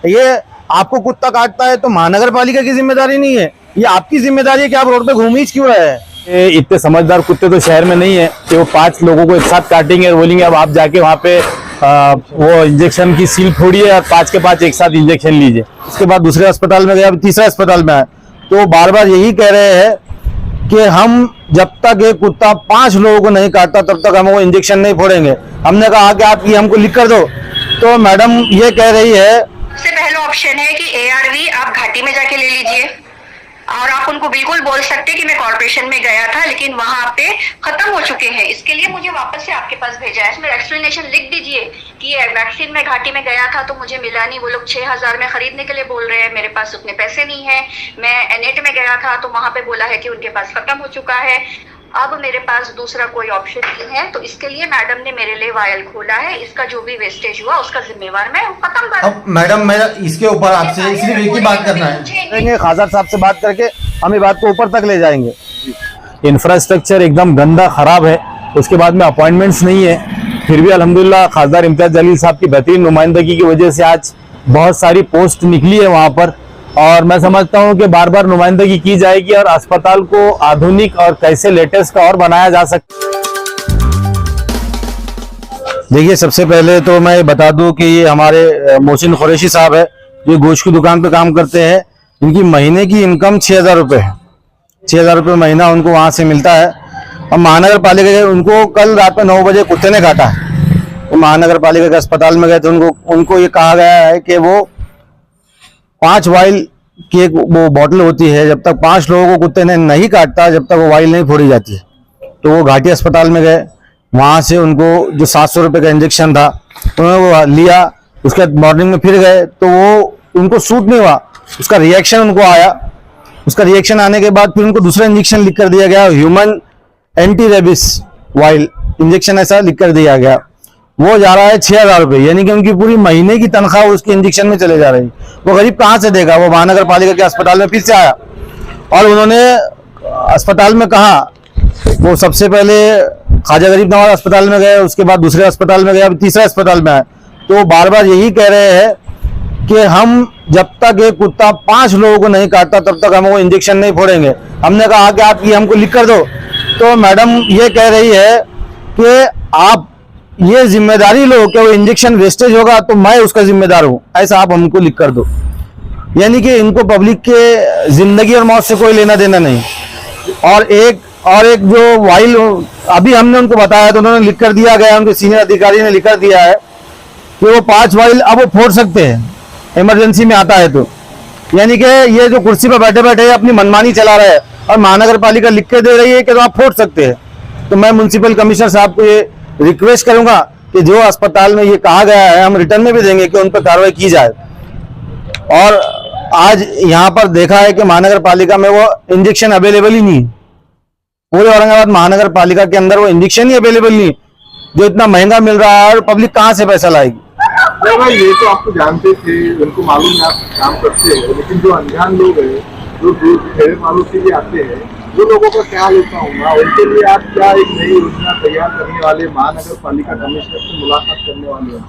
ये आपको कुत्ता काटता है तो महानगर पालिका की जिम्मेदारी नहीं है, ये आपकी जिम्मेदारी है कि आप रोड पे घूम ही क्यों रहे हैं। इतने समझदार कुत्ते तो शहर में नहीं है कि वो 5 लोगों को एक साथ काटेंगे और बोलेंगे अब आप जाके वहाँ पे वो इंजेक्शन की सील फोड़िए और 5 के 5 एक साथ इंजेक्शन लीजिए। उसके बाद दूसरे अस्पताल में गए, अब तीसरा अस्पताल में आए तो बार बार यही कह रहे हैं कि हम जब तक एक कुत्ता 5 लोगों को नहीं काटता तब तक हम वो इंजेक्शन नहीं फोड़ेंगे। हमने कहा कि आप ये हमको लिख कर दो, तो मैडम ये कह रही है सबसे पहला ऑप्शन है कि ARV आप घाटी में जाके ले लीजिए, और आप उनको बिल्कुल बोल सकते कि मैं कॉर्पोरेशन में गया था लेकिन वहां पे खत्म हो चुके हैं, इसके लिए मुझे वापस से आपके पास भेजा है। इसमें एक्सप्लेनेशन लिख दीजिए कि ये वैक्सीन में घाटी में गया था तो मुझे मिला नहीं, वो लोग 6000 में खरीदने के लिए बोल रहे हैं, मेरे पास उतने पैसे नहीं है। मैं एनेट में गया था तो वहां पे बोला है कि उनके पास खत्म हो चुका है, अब मेरे पास दूसरा कोई ऑप्शन नहीं है, तो इसके लिए मैडम ने मेरे लिए वायल खोला है, इसका जो भी वेस्टेज हुआ उसका जिम्मेवार मैं खत्म कर। अब मैडम मेरा इसके ऊपर आपसे सिर्फ एक ही बात करना है, खासदार साहब से बात करके हम ये बात को ऊपर तक ले जाएंगे। इंफ्रास्ट्रक्चर एकदम गंदा खराब है, उसके बाद में अपॉइंटमेंट्स नहीं है, फिर भी अल्हम्दुलिल्लाह खासदार इम्तियाज जलील साहब की बेहतरीन नुमाइंदगी की वजह से आज बहुत सारी पोस्ट निकली है वहां पर, और मैं समझता हूं कि बार बार नुमाइंदगी की जाएगी और अस्पताल को आधुनिक और कैसे लेटेस्ट का और बनाया जा सकता। देखिए, सबसे पहले तो मैं बता दूं कि ये हमारे मोहसिन कुरैशी साहब है, जो गोश्त की दुकान पे काम करते हैं। इनकी महीने की इनकम 6000 रुपये है, 6000 रुपये महीना उनको वहां से मिलता है। और महानगर पालिका के उनको कल रात में 9 बजे कुत्ते ने काटा है। महानगर पालिका के अस्पताल में गए तो उनको ये कहा गया है कि वो 5 वाइल की एक वो बॉटल होती है, जब तक 5 लोगों को कुत्ते ने नहीं काटता जब तक वो वाइल नहीं फोड़ी जाती है। तो वो घाटी अस्पताल में गए, वहां से उनको जो 700 रुपये का इंजेक्शन था उन्होंने वो लिया। उसके बाद मॉर्निंग में फिर गए तो वो उनको सूट नहीं हुआ, उसका रिएक्शन उनको आया। उसका रिएक्शन आने के बाद फिर उनको दूसरा इंजेक्शन लिख कर दिया गया, human anti rabies while injection ऐसा लिख कर दिया गया। वो जा रहा है 6000 रुपये, यानी कि उनकी पूरी महीने की तनख्वाह उसके इंजेक्शन में चले जा रही। वो गरीब कहाँ से देगा। वो महानगर पालिका के अस्पताल में फिर से आया और उन्होंने अस्पताल में कहा, वो सबसे पहले ख्वाजा गरीब नवाज अस्पताल में गए, उसके बाद दूसरे अस्पताल में गए, अब तीसरा अस्पताल में आए। तो बार बार यही कह रहे हैं कि हम जब तक एक कुत्ता 5 लोगों को नहीं काटता तब तक हम वो इंजेक्शन नहीं फोड़ेंगे। हमने कहा कि आप ये हमको लिख कर दो, तो मैडम ये कह रही है कि आप ये जिम्मेदारी लो कि वो इंजेक्शन वेस्टेज होगा तो मैं उसका जिम्मेदार हूं, ऐसा आप हमको लिख कर दो। यानी कि इनको पब्लिक के जिंदगी और मौत से कोई लेना देना नहीं। और एक जो वाइल अभी हमने उनको बताया तो उन्होंने लिख कर दिया गया, उनके सीनियर अधिकारी ने लिख कर दिया है कि वो 5 वाइल अब वो फोड़ सकते हैं, इमरजेंसी में आता है तो। यानी कि ये जो कुर्सी पर बैठे बैठे अपनी मनमानी चला रहे हैं और महानगर पालिका लिख के दे रही है कि तो आप फोड़ सकते हैं। तो मैं म्युनिसिपल कमिश्नर साहब को ये रिक्वेस्ट करूंगा कि जो अस्पताल में ये कहा गया है हम रिटर्न में भी देंगे कि उन पर कार्रवाई की जाए। और आज यहाँ पर देखा है कि महानगर पालिका में वो इंजेक्शन अवेलेबल ही नहीं, पूरे औरंगाबाद महानगर पालिका के अंदर वो इंजेक्शन ही अवेलेबल नहीं, जो इतना महंगा मिल रहा है, और पब्लिक कहाँ से पैसा लाएगी। भाई ये तो आपको जानते थे, उनको मालूम है आप काम करते हैं, लेकिन जो अनजान लोग हैं जो ठेले मालूम के लिए आते हैं, जो लोगों का क्या लेता होगा, उनके लिए आप क्या एक नई योजना तैयार करने वाले, महानगर पालिका कमिश्नर से मुलाकात करने वाले हैं?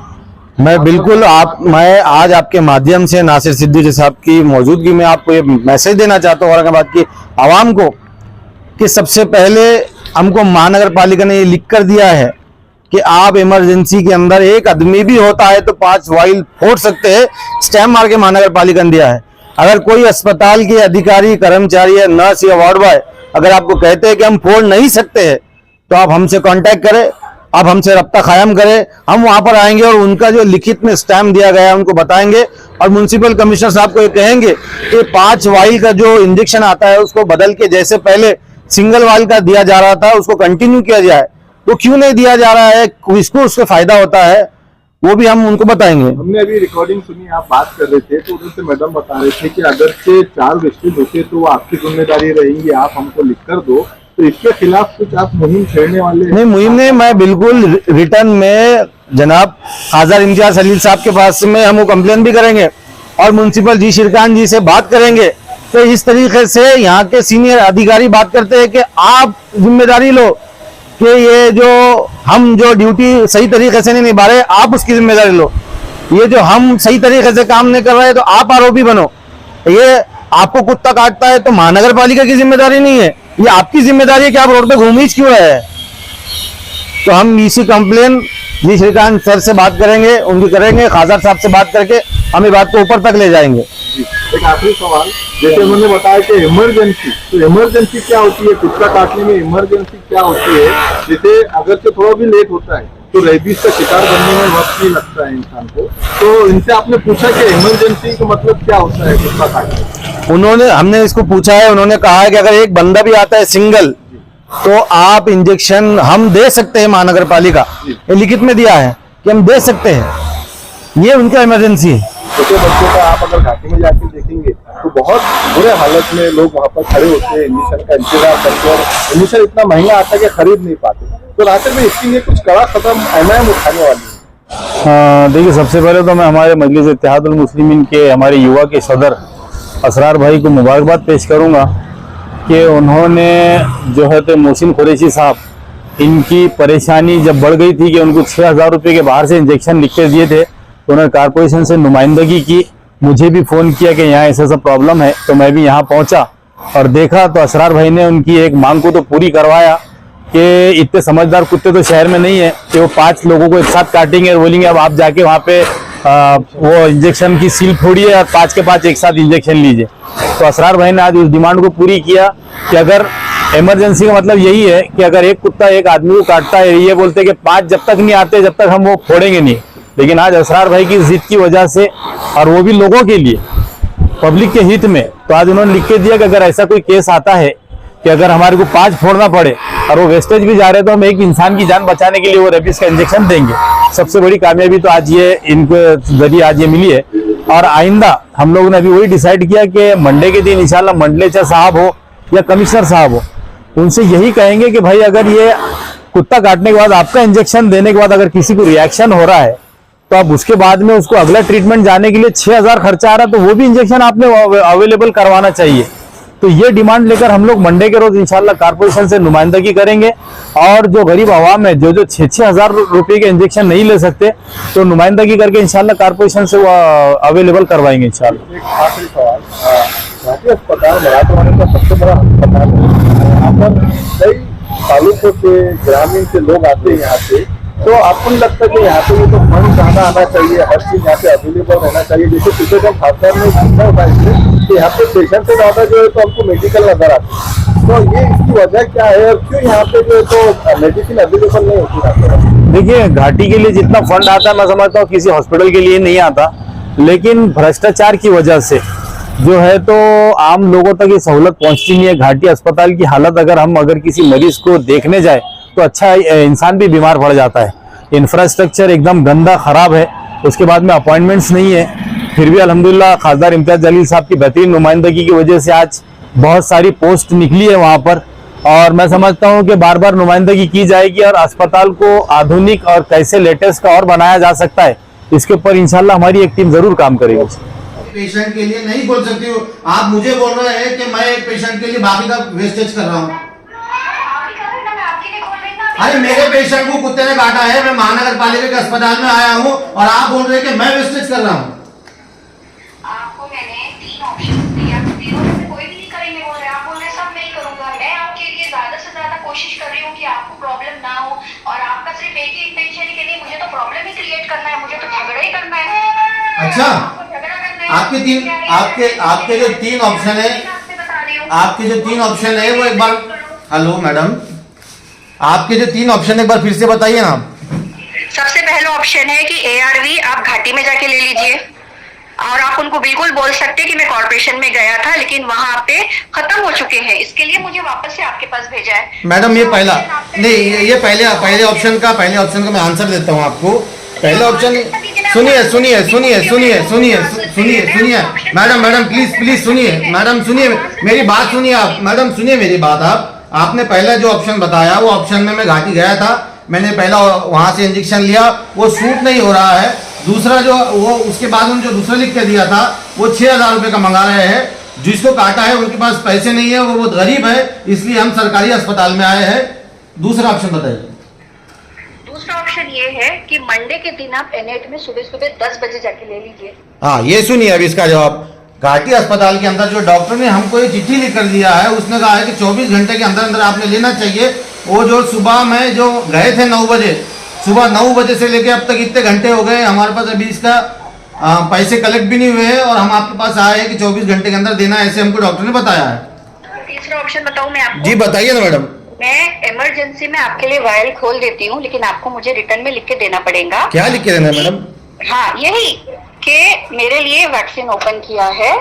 मैं बिल्कुल मैं आज आपके माध्यम से नासिर सिद्दीकी साहब की मौजूदगी में आपको ये मैसेज देना चाहता हूँ औरंगाबाद की आवाम को कि सबसे पहले हमको महानगर पालिका ने ये लिख कर दिया है कि आप इमरजेंसी के अंदर एक आदमी भी होता है तो 5 वाइल फोड़ सकते हैं, स्टैम्प मार के महानगर पालिका ने दिया है। अगर कोई अस्पताल के अधिकारी, कर्मचारी या नर्स या वार्ड बॉय अगर आपको कहते हैं कि हम फोड़ नहीं सकते हैं तो आप हमसे कांटेक्ट करें, आप हमसे रब्ता कायम करें, हम वहां पर आएंगे और उनका जो लिखित में स्टैम्प दिया गया है उनको बताएंगे और म्युनिसिपल कमिश्नर साहब को ये कहेंगे कि 5 वाइल का जो इंजेक्शन आता है उसको बदल के जैसे पहले सिंगल वाइल का दिया जा रहा था उसको कंटिन्यू किया जाए। वो क्यों नहीं दिया जा रहा है, किसको उससे फायदा होता है, वो भी हम उनको बताएंगे। हमने अभी रिकॉर्डिंग सुनी, आप बात कर रहे थे तो उधर से मैडम बता रहे थे कि अगर से 4 वेस्टेज होते तो आपकी जिम्मेदारी रहेगी, आप हमको लिख कर दो। तो इसके खिलाफ कुछ आप मुहिम छेड़ने वाले? नहीं, मुहिम नहीं, मैं बिल्कुल रिटर्न में जनाब खासदार इम्तियाज जलील साहब के पास में हम वो कंप्लेन भी करेंगे और म्युनिसिपल जी शिरकान जी से बात करेंगे। तो इस तरीके से यहाँ के सीनियर अधिकारी बात करते हैं कि आप जिम्मेदारी लो कि ये जो हम जो ड्यूटी सही तरीके से नहीं निभा रहे, आप उसकी जिम्मेदारी लो। ये जो हम सही तरीके से काम नहीं कर रहे तो आप आरोपी बनो। ये आपको कुत्ता काटता है तो महानगर पालिका की जिम्मेदारी नहीं है, ये आपकी जिम्मेदारी है कि आप रोड पे घूम ही क्यों रहे हैं। तो हम इसी कंप्लेन जी श्रीकांत सर से बात करेंगे, उनकी करेंगे, खासदार साहब से बात करके हम ये बात को ऊपर तक ले जाएंगे। जी, एक आखिरी सवाल, जैसे उन्होंने बताया कि इमरजेंसी, तो इमरजेंसी क्या होती है, कुत्ता काटने में इमरजेंसी क्या होती है? जैसे अगर से थोड़ा भी लेट होता है तो रेबीज का शिकार बनने में वक्त नहीं लगता है इंसान को, तो इनसे आपने पूछा कि इमरजेंसी का मतलब क्या होता है कुत्ता काटने? हमने इसको पूछा है, उन्होंने कहा है कि अगर एक बंदा भी आता है सिंगल तो आप इंजेक्शन हम दे सकते हैं, महानगर पालिका ये लिखित में दिया है कि हम दे सकते हैं, ये उनका इमरजेंसी है। छोटे बच्चों का आप अगर घाटी में जाके देखेंगे तो बहुत बुरे हालत में लोग वहाँ पर खड़े होते हैं इंजेक्शन का इंतजार करते हैं, और इंजेक्शन इतना महंगा आता है कि खरीद नहीं पाते। तो रास्ते में इसके लिए कुछ कड़ा कदम एमआईएम उठाने वाली है? देखिए, सबसे पहले तो मैं हमारे मजलिस इत्तेहादुल मुस्लिमीन के हमारे युवा के सदर असरार भाई को मुबारकबाद पेश करूंगा कि उन्होंने जो है तो मोहसिन कुरैशी साहब, इनकी परेशानी जब बढ़ गई थी कि उनको 6,000 रुपये के बाहर से इंजेक्शन लिख के दिए थे, तो उन्होंने कारपोरेशन से नुमाइंदगी की, मुझे भी फ़ोन किया कि यहाँ ऐसा सब प्रॉब्लम है। तो मैं भी यहाँ पहुँचा और देखा तो असरार भाई ने उनकी एक मांग को तो पूरी करवाया कि इतने समझदार कुत्ते तो शहर में नहीं है कि वो 5 लोगों को एक साथ काटेंगे और बोलेंगे अब आप जाके वहाँ पे वो इंजेक्शन की सील फोड़िए और 5 के 5 एक साथ इंजेक्शन लीजिए। तो असरार भाई ने आज उस डिमांड को पूरी किया कि अगर इमरजेंसी का मतलब यही है कि अगर एक कुत्ता एक आदमी को काटता है, ये बोलते हैं कि 5 जब तक नहीं आते जब तक हम वो फोड़ेंगे नहीं। लेकिन आज असरार भाई की जिद की वजह से, और वो भी लोगों के लिए, पब्लिक के हित में, तो आज उन्होंने लिख के दिया कि अगर ऐसा कोई केस आता है कि अगर हमारे को 5 फोड़ना पड़े और वो वेस्टेज भी जा रहे हैं तो हम एक इंसान की जान बचाने के लिए वो रेबीज का इंजेक्शन देंगे। सबसे बड़ी कामयाबी तो आज ये इनके जरिए आज ये मिली है। और आइंदा हम लोगों ने अभी वही डिसाइड किया कि मंडे के दिन इंशाल्लाह मंडलेचा साहब हो या कमिश्नर साहब हो, उनसे यही कहेंगे कि भाई अगर ये कुत्ता काटने के बाद आपका इंजेक्शन देने के बाद अगर किसी को रिएक्शन हो रहा है तो आप उसके बाद में उसको अगला ट्रीटमेंट जाने के लिए 6,000 खर्चा आ रहा है, तो वो भी इंजेक्शन आपने अवेलेबल करवाना चाहिए। तो ये डिमांड लेकर हम लोग मंडे के रोज इंशाल्लाह कारपोरेशन से नुमाइंदगी करेंगे, और जो गरीब आवाम है जो 6,000 रुपये के इंजेक्शन नहीं ले सकते तो नुमाइंदगी करके इंशाल्लाह कारपोरेशन से वो अवेलेबल करवाएंगे इंशाल्लाह। एक आखिरी सवाल, घाटी अस्पताल मराठवाड़े का सबसे बड़ा अस्पताल है, यहाँ पर कई तालुकों से ग्रामीण से लोग आते हैं यहाँ से, तो आपको नहीं लगता कि यहाँ पे ये तो फंड ज्यादा आना चाहिए, हर चीज यहाँ पे अवेलेबल रहना चाहिए? जैसे पिछले जब खासदार ने पूछा होता है कि यहाँ पे पेशेंट से ज्यादा जो है तो हमको मेडिकल नजर आती है, तो ये इसकी वजह क्या है और क्यों यहाँ पे जो है तो मेडिसिन अवेलेबल नहीं होती यहाँ पे? देखिए, घाटी के लिए जितना फंड आता है मैं समझता हूँ किसी हॉस्पिटल के लिए नहीं आता, लेकिन भ्रष्टाचार की वजह से जो है तो आम लोगों तक ये सहूलत पहुंचती नहीं है। घाटी अस्पताल की हालत अगर किसी मरीज को देखने जाए तो अच्छा इंसान भी बीमार पड़ जाता है। इंफ्रास्ट्रक्चर एकदम गंदा खराब है, उसके बाद में अपॉइंटमेंट्स नहीं है। फिर भी अल्हम्दुलिल्लाह खासदार इम्तियाज जलील साहब की बेहतरीन नुमाइंदगी की वजह से आज बहुत सारी पोस्ट निकली है वहां पर, और मैं समझता हूं कि बार बार नुमाइंदगी की जाएगी और अस्पताल को आधुनिक और कैसे लेटेस्ट का और बनाया जा सकता है, इसके ऊपर इंशाल्लाह हमारी एक टीम जरूर काम करेगी। पेशेंट के लिए नहीं बोल सकती हो आप, मुझे बोल रहे हैं कि मैं एक पेशेंट के लिए बाकी का वेस्टेज कर रहा हूँ। अरे मेरे पेशेंट को कुत्ते ने काटा है, मैं महानगर पालिका के अस्पताल में आया हूँ और आप बोल रहे हैं कि मैं वेस्टेज कर रहा हूँ। आपको मैंने 3 ऑप्शन दिया, तीनों में से कोई भी नहीं करेंगे बोल रहे हैं, आप बोल रहे हैं सब नहीं करूंगा। मैं आपके लिए ज्यादा से ज्यादा कोशिश कर रही हूँ कि आपको प्रॉब्लम ना हो, और आपका सिर्फ एक ही इंटेंशन है कि नहीं मुझे तो प्रॉब्लम ही क्रिएट करना है, मुझे तो झगड़ा ही करना है। अच्छा, झगड़ा करना है। आपके जो 3 ऑप्शन है, आपके जो 3 ऑप्शन है वो एक बार, हेलो मैडम, आपके जो 3 ऑप्शन एक बार फिर से बताइए ना। सबसे पहला ऑप्शन है कि ARV आप घाटी में जाके ले लीजिए, और आप उनको बिल्कुल बोल सकते हैं कि मैं कॉर्पोरेशन में गया था लेकिन वहां पे खत्म हो चुके हैं, इसके लिए मुझे वापस से आपके पास भेजा है। मैडम ये पहला नहीं, ये पहले ऑप्शन का मैं आंसर देता हूँ आपको। पहला ऑप्शन, सुनिए मैडम प्लीज सुनिए मैडम, सुनिए मेरी बात, सुनिए आप मैडम, सुनिए मेरी बात। आपने पहला जो ऑप्शन बताया वो ऑप्शन में मैं घाटी गया था, मैंने पहला वहां से इंजेक्शन लिया, वो सूट नहीं हो रहा है। दूसरा जो वो उसके बाद उन्होंने जो दूसरा लिख के दिया था वो 6,000 रुपये का मंगा रहे हैं, जिसको काटा है उनके पास पैसे नहीं है, वो बहुत गरीब है, इसलिए हम सरकारी अस्पताल में आए हैं। दूसरा ऑप्शन बताइए। दूसरा ऑप्शन ये है कि मंडे के दिन आप एनएट में सुबह सुबह 10 बजे जाके ले लीजिए। हाँ, ये सुनिए अभी इसका जवाब। घाटी अस्पताल के अंदर जो डॉक्टर ने हमको ये चिट्ठी लिख कर दिया है, उसने कहा है कि 24 घंटे के अंदर अंदर आपने लेना चाहिए। वो जो सुबह में जो गए थे 9 बजे, सुबह 9 बजे से लेके अब तक इतने घंटे हो गए, हमारे पास अभी इसका पैसे कलेक्ट भी नहीं हुए हैं और हम आपके पास आए हैं कि 24 घंटे के अंदर देना है, ऐसे हमको डॉक्टर ने बताया है। तीसरा ऑप्शन बताऊं मैं आपको? जी बताइए ना मैडम। मैं इमरजेंसी में आपके लिए वायल खोल देती हूँ, लेकिन आपको मुझे रिटर्न में लिख के देना पड़ेगा। क्या लिख के देना है मैडम? हाँ, यही कि मेरे लिए वैक्सीन ओपन किया है,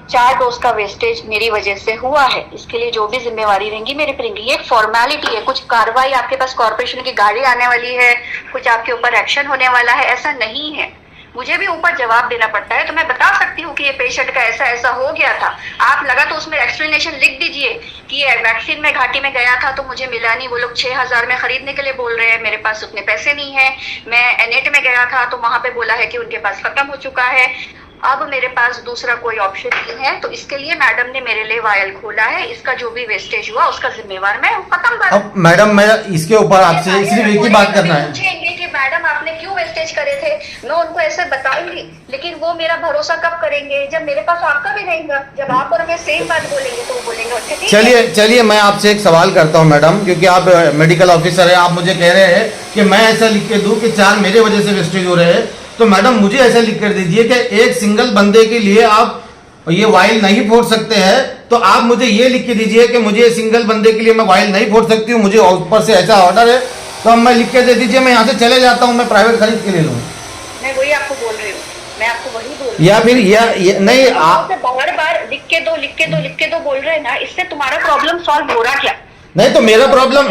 4 डोज का वेस्टेज मेरी वजह से हुआ है, इसके लिए जो भी जिम्मेवारी रहेंगी मेरे पे रहेंगी। ये एक फॉर्मेलिटी है, कुछ कार्रवाई आपके पास कॉर्पोरेशन की गाड़ी आने वाली है, कुछ आपके ऊपर एक्शन होने वाला है, ऐसा नहीं है। मुझे भी ऊपर जवाब देना पड़ता है, तो मैं बता सकती हूँ कि ये पेशेंट का ऐसा ऐसा हो गया था। आप लगा तो उसमें एक्सप्लेनेशन लिख दीजिए कि ये वैक्सीन में घाटी में गया था तो मुझे मिला नहीं, वो लोग 6000 में खरीदने के लिए बोल रहे हैं, मेरे पास उतने पैसे नहीं है। मैं एनएट में गया था तो वहां पे बोला है कि उनके पास खत्म हो चुका है। अब मेरे पास दूसरा कोई ऑप्शन नहीं है, तो इसके लिए मैडम ने मेरे लिए वायल खोला है। इसका जो भी वेस्टेज हुआ उसका जिम्मेवार मैं, खत्म बात। अब मैडम मैं इसके ऊपर आपसे सिर्फ एक ही बात करना है। पूछेंगे कि मैडम आपने क्यों वेस्टेज करे थे, मैं उनको ऐसे बताऊंगी, लेकिन वो मेरा भरोसा कब करेंगे? जब मेरे पास आपका भी रहेगा। जब आप और मैं सेम बात बोलेंगे तो वो बोलेंगे अच्छा ठीक है। चलिए मैं आपसे एक सवाल करता हूं मैडम, क्योंकि आप मेडिकल ऑफिसर है, आप मुझे कह रहे हैं कि मैं ऐसा लिख के दूं कि 4 मेरे वजह से वेस्टेज हो रहे हैं, तो मैडम मुझे ऐसा लिख कर दीजिए कि एक सिंगल बंदे के लिए आप ये वाइल नहीं फोड़ सकते हैं। तो आप मुझे ये लिख के दीजिए कि मुझे सिंगल बंदे के लिए मैं वाइल नहीं फोड़ सकती हूँ, मुझे ऊपर से ऐसा ऑर्डर है, तो अब मैं लिख के दे दीजिए, मैं यहाँ से चले जाता हूँ, मैं प्राइवेट खरीद के ले लूँ। मैं वही आपको बोल रही हूँ, मैं आपको वही बोल रही हूँ। या फिर नहीं आप बार बार लिख के दो बोल रहे हैं ना, इससे तुम्हारा प्रॉब्लम सॉल्व हो रहा क्या? नहीं तो मेरा प्रॉब्लम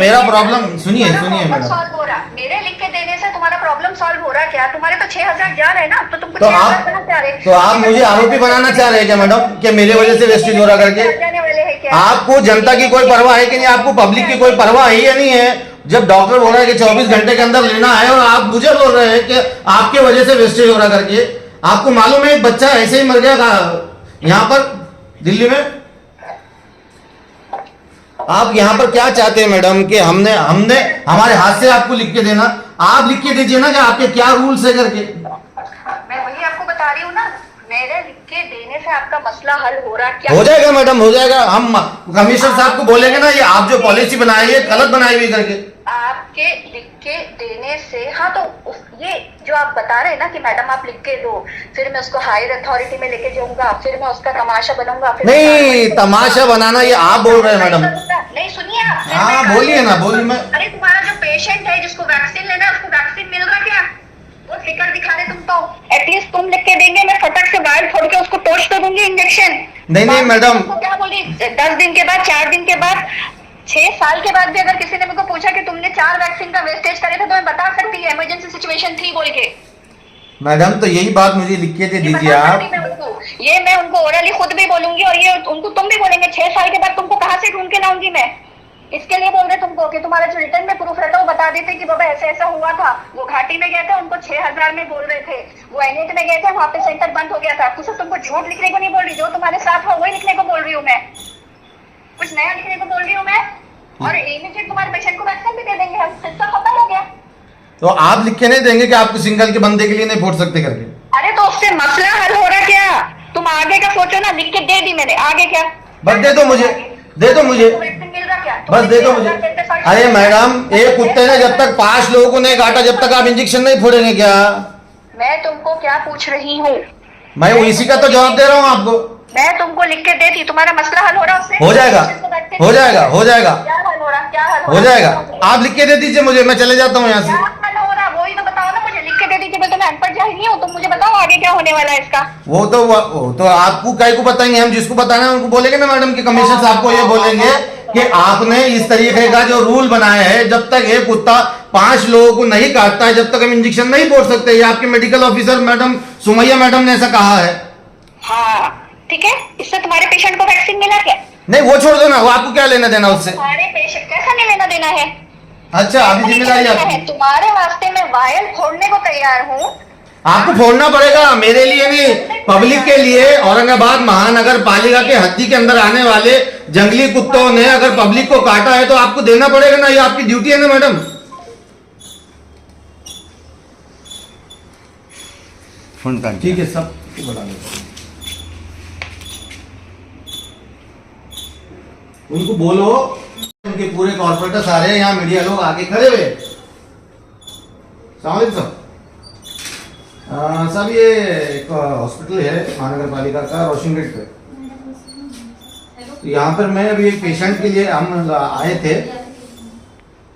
सुनिए मैडम, सॉल्व हो रहा, मेरे लिख के देने से तुम्हारा प्रॉब्लम सॉल्व हो रहा क्या? तुम्हारे तो 6000 जा रहे हैं ना, तो तुमको 6000 देना चाह रहे। तो आप मुझे आरोपी बनाना चाह रहे हैं क्या मैडम कि मेरे वजह से वेस्टेज हो रहा करके? आपको जनता की कोई परवाह है कि नहीं? आपको पब्लिक की कोई परवाह है या नहीं है? जब डॉक्टर बोल रहा है कि 24 घंटे के अंदर लेना है और आप मुझे बोल रहे हैं कि आपके वजह से वेस्टेज हो रहा करके। आपको मालूम है एक बच्चा ऐसे ही मर गया यहाँ पर दिल्ली में। आप यहाँ पर क्या चाहते हैं मैडम कि हमने हमारे हाथ से आपको लिख के देना? आप लिख के दीजिए ना कि आपके क्या रूल्स है करके। मैं वही आपको बता रही हूँ ना, मेरे लिख के देने से आपका मसला हल हो रहा क्या? हो जाएगा मैडम, हो जाएगा। हम कमिश्नर साहब को बोलेंगे ना, ये आप जो पॉलिसी बनाई है गलत बनाई हुई करके। आपके लिख के देने से, हाँ तो ये जो आप बता रहे हैं ना कि मैडम आप लिख के दो, फिर मैं उसको हायर अथॉरिटी में लेके जाऊंगा, फिर मैं उसका तमाशा बनूंगा। नहीं, तमाशा बनाना ये आप बोल रहे हैं मैडम। नहीं सुनिए आप। हाँ बोलिए ना, बोलिए। मैं अरे तुम्हारा जो पेशेंट है जिसको वैक्सीन लेना है उसको वैक्सीन मिल रहा क्या? वो फिकर दिखा रहे तुम तो। एटलीस्ट तुम लिख के देंगे, मैं फटक से वायर फोड़ के उसको टोच तो दूंगी इंजेक्शन। नहीं मैडम, क्या बोली, 10 दिन के बाद, 4 दिन के बाद, 6 साल के बाद भी अगर किसी ने मुझको पूछा कि तुमने 4 वैक्सीन का वेस्टेज करे थे, तो मैं बता सकती है इमरजेंसी सिचुएशन थी बोल के। मैडम तो यही बात मुझे लिख के दे दीजिए आप। ये मैं उनको ओरली खुद भी बोलूंगी और ये उनको तुम भी बोलेंगे। 6 साल के बाद तुमको कहाँ से ढूंढ के लाऊंगी मैं? इसके लिए बोल रहे तुमको कि तुम्हारा जो रिटर्न में प्रूफ रहता है वो बता देते कि बाबा ऐसा ऐसा हुआ था। वो घाटी में गए थे, उनको 6000 में बोल रहे थे। वो एनएट में गए थे, वहां पे सेंटर बंद हो गया था। कुछ तुमको झूठ लिखने को नहीं बोल रही, जो तुम्हारे साथ हो वही लिखने को बोल रही हूँ मैं, कुछ नया लिखने को बोल रही हूँ मैं। और इमीडिएट तुम्हारे पेशेंट को वैक्सीन भी दे देंगे हम, किस्सा खत्म हो गया। तो आप लिख के नहीं देंगे कि आपको सिंगल के बंदे के लिए नहीं फोड़ सकते करके? अरे तो उससे मसला हल हो रहा क्या? तुम आगे का सोचो ना, लिख के दे दी मैंने, आगे क्या? बस दे दो मुझे, दे दो मुझे, बस दे दो मुझे। अरे मैडम, एक कुत्ते ने जब तक 5 लोगों को नहीं काटा, जब तक आप इंजेक्शन नहीं फोड़ेंगे क्या? मैं तुमको क्या पूछ रही हूँ? मैं इसी का तो जवाब दे रहा हूँ आपको। मैं तुमको लिख के देती, तुम्हारा मसला हल हो रहा उससे? हो जाएगा, हो जाएगा, हो जाएगा, क्या हल हो रहा, क्या हल हो जाएगा। आप लिख के दे दीजिए मुझे, मैं चले जाता हूँ यहाँ क्या से। हल हो रहा वही तो बताओ ना मुझे, लिख के दे दीजिए। मैं तो अनपढ़ जाहिल नहीं हूँ, तुम मुझे बताओ आगे क्या होने वाला है इसका। वो तो आपको काय को बताएंगे, हम जिसको बताना है उनको बोलेंगे ना मैडम कि कमिश्नर साहब को ये बोलेंगे कि आपने इस तरीके का जो रूल बनाया है, जब तक एक कुत्ता 5 लोगों को नहीं काटता है जब तक हम इंजेक्शन नहीं फोड़ सकते। ये आपके medical officer madam Sumaiya madam ने ऐसा कहा है। हाँ ठीक है, इससे तुम्हारे पेशेंट को वैक्सीन मिला क्या? नहीं वो छोड़ दो ना, वो आपको क्या लेना देना उससे? तुम्हारे पेशेंट कैसा नहीं लेना देना है? अच्छा, अभी जिम्मेदारी आपकी। तुम्हारे वास्ते मैं वायल फोड़ने को तैयार हूँ। आपको फोड़ना पड़ेगा, मेरे लिए नहीं, पब्लिक के लिए। औरंगाबाद महानगर पालिका के हद्दी के अंदर आने वाले जंगली कुत्तों ने अगर पब्लिक को काटा है तो आपको देना पड़ेगा ना, ये आपकी ड्यूटी है ना मैडम। फोन कर ठीक है, सब बुला लेते हैं। उनको बोलो, उनके पूरे कॉर्पोरेटर्स आ रहे हैं, यहाँ मीडिया लोग आके खड़े हुए। सलाम सब सब ये एक हॉस्पिटल है महानगर पालिका का रोशन गेट पे। तो यहाँ पर मैं अभी एक पेशेंट के लिए हम आए थे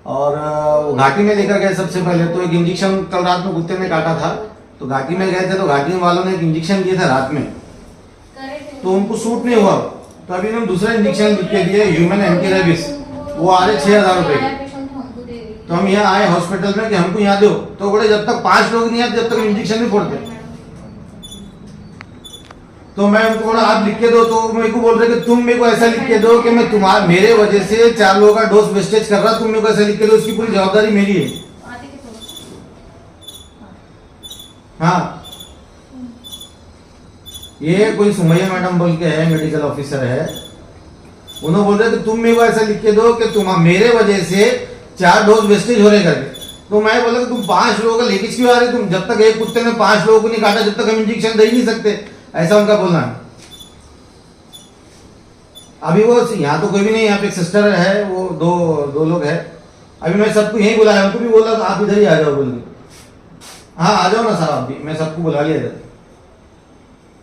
और वो घाटी में लेकर गए। सबसे पहले तो एक इंजेक्शन कल रात में कुत्ते ने काटा था, तो घाटी में गए थे, तो घाटी वालों ने एक इंजेक्शन दिया था रात में, तो उनको सूट नहीं हुआ। तो अभी उन्होंने दूसरा इंजेक्शन लिख के दिया, ह्यूमन एंटी रेबीज, वो आ रहे 6,000 रुपए के। तो हम यहाँ आए हॉस्पिटल में कि हमको यहाँ दो, तो बोले जब तक 5 लोग नहीं आते जब तक इंजेक्शन नहीं फोड़ते। तो मैं उनको बोला आप लिख के दो, तो मेरे को बोल रहे कि तुम मेरे को ऐसा लिख के दो कि मैं तुम्हारे मेरे वजह से 4 लोगों का डोज वेस्टेज कर रहा, तुम मेरे को ऐसा लिख के दो, उसकी पूरी जवाबदारी मेरी है। हाँ, ये कोई सुमैया मैडम बोल के है, मेडिकल ऑफिसर है, उन्होंने बोल रहे कि तुम मेरे को ऐसा लिख के दो कि तुम मेरे वजह से 4 डोज वेस्टेज हो रहे करके। तो मैं बोला कि तुम 5 लोगों का लीकेज क्यों आ रही, तुम जब तक एक कुत्ते ने 5 लोगों को नहीं काटा जब तक हम इंजेक्शन दे ही नहीं सकते, ऐसा उनका बोलना है। अभी वो यहाँ तो कोई भी नहीं, यहाँ पे एक सिस्टर है, वो दो लोग है। अभी मैं सबको यही बुलाया, उनको भी बोला तो आप इधर ही आ जाओ बोल के। हाँ आ जाओ ना सर आप भी, मैं सबको बुला लिया इधर।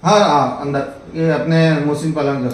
हाँ हाँ अंदर, ये अपने मोहसिन पालन का